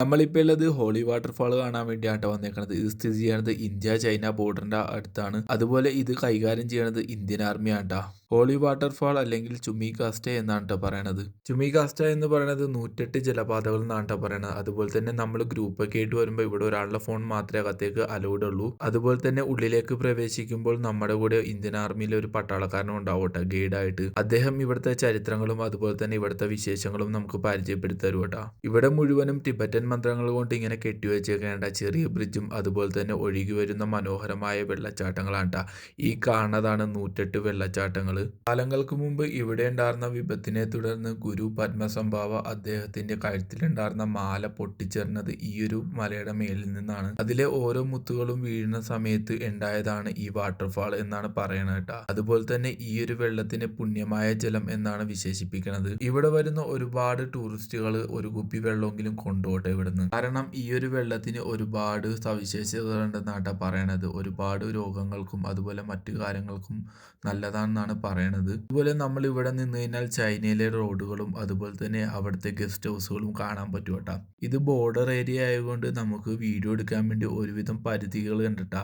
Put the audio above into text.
നമ്മളിപ്പോൾ ഉള്ളത് holy waterfall കാണാൻ വേണ്ടിയാണ് വന്നേക്കണത്. ഇത് സ്ഥിതി ചെയ്യുന്നത് ഇന്ത്യ ചൈന ബോർഡറിന്റെ അടുത്താണ്. അതുപോലെ ഇത് കൈകാര്യം ചെയ്യണത് ഇന്ത്യൻ ആർമിയാണ് ട്ടാ. ഹോളി വാട്ടർഫാൾ അല്ലെങ്കിൽ ചുമി കാസ്റ്റ എന്നാണ് ട്ടോ പറയണത്. ചുമി കാസ്റ്റ എന്ന് പറയുന്നത് 108 ജലപാതകൾ എന്നാണ് ട്ടോ പറയണത്. അതുപോലെ തന്നെ നമ്മൾ ഗ്രൂപ്പൊക്കെ ആയിട്ട് വരുമ്പോൾ ഇവിടെ ഒരാളുടെ ഫോൺ മാത്രമേ അകത്തേക്ക് അലൗഡ് ഉള്ളൂ. അതുപോലെ തന്നെ ഉള്ളിലേക്ക് പ്രവേശിക്കുമ്പോൾ നമ്മുടെ കൂടെ ഇന്ത്യൻ ആർമിയിലെ ഒരു പട്ടാളക്കാരനും ഉണ്ടാവും ട്ടോ ഗൈഡായിട്ട്. അദ്ദേഹം ഇവിടുത്തെ ചരിത്രങ്ങളും അതുപോലെ തന്നെ ഇവിടുത്തെ വിശേഷങ്ങളും നമുക്ക് പരിചയപ്പെടുത്തി തരും ട്ടോ. ഇവിടെ മുഴുവനും ടിബറ്റൻ മന്ത്രങ്ങൾ കൊണ്ട് ഇങ്ങനെ കെട്ടിവെച്ചേക്കേണ്ട ചെറിയ ബ്രിഡ്ജും അതുപോലെ തന്നെ ഒഴുകി വരുന്ന മനോഹരമായ വെള്ളച്ചാട്ടങ്ങളാണ് ട്ടാ. ഈ കാണുന്നതാണ് 108 വെള്ളച്ചാട്ടങ്ങൾ. കാലങ്ങൾക്ക് മുമ്പ് ഇവിടെ ഉണ്ടായിരുന്ന വിപത്തിനെ തുടർന്ന് ഗുരു പത്മസംഭാവ അദ്ദേഹത്തിന്റെ കഴുത്തിലുണ്ടായിരുന്ന മാല പൊട്ടിച്ചെറിഞ്ഞത് ഈ ഒരു മലയുടെ മേലിൽ നിന്നാണ്. അതിലെ ഓരോ മുത്തുകളും വീഴുന്ന സമയത്ത് ഉണ്ടായതാണ് ഈ വാട്ടർഫാൾ എന്നാണ് പറയണത് കേട്ടാ. അതുപോലെ തന്നെ ഈ ഒരു വെള്ളത്തിന് പുണ്യമായ ജലം എന്നാണ് വിശേഷിപ്പിക്കുന്നത്. ഇവിടെ വരുന്ന ഒരുപാട് ടൂറിസ്റ്റുകൾ ഒരു കുപ്പി വെള്ളമെങ്കിലും കൊണ്ടുപോട്ടെ ഇവിടുന്ന്. കാരണം ഈ ഒരു വെള്ളത്തിന് ഒരുപാട് സവിശേഷതകളുണ്ടെന്നാട്ടാ പറയണത്. ഒരുപാട് രോഗങ്ങൾക്കും അതുപോലെ മറ്റു കാര്യങ്ങൾക്കും നല്ലതാണെന്നാണ് പറയണത്. അതുപോലെ നമ്മൾ ഇവിടെ നിന്ന് കഴിഞ്ഞാൽ ചൈനയിലെ റോഡുകളും അതുപോലെ തന്നെ അവിടുത്തെ ഗസ്റ്റ് ഹൗസുകളും കാണാൻ പറ്റും കേട്ടാ. ഇത് ബോർഡർ ഏരിയ ആയതുകൊണ്ട് നമുക്ക് വീഡിയോ എടുക്കാൻ വേണ്ടി ഒരുവിധം പരിധികൾ ഉണ്ട് ട്ടാ.